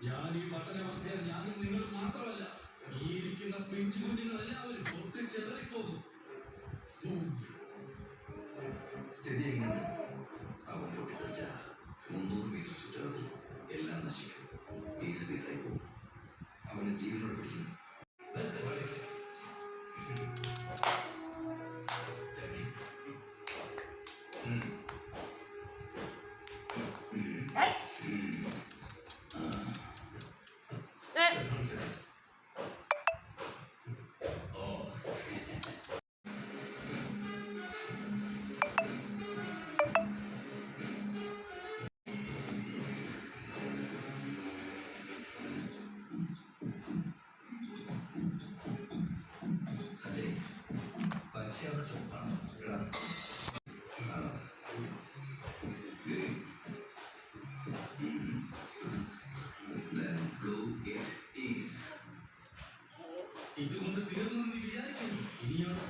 ഞാൻ ഈ പട്ടണമധ്യ ഞാനും നിങ്ങളും മാത്രമല്ല, ഈ ഇരിക്കുന്ന പിഞ്ചു കുഞ്ഞുങ്ങളെല്ലാവരും പൊട്ടിച്ചെതറിപ്പോകും. സ്ഥിതി എങ്ങനെയുണ്ട്? അവൻ പൊട്ടിത്തെറിച്ച 300 മീറ്റർ ചുറ്റളവിൽ എല്ലാം നശിക്കും. പീസ് പീസായി പോകും. അവനെ ജീവനോട് പിടിക്കും. ഇതുകൊണ്ട് തീർന്നു വിചാരിക്കുന്നു. ഇനിയാണ്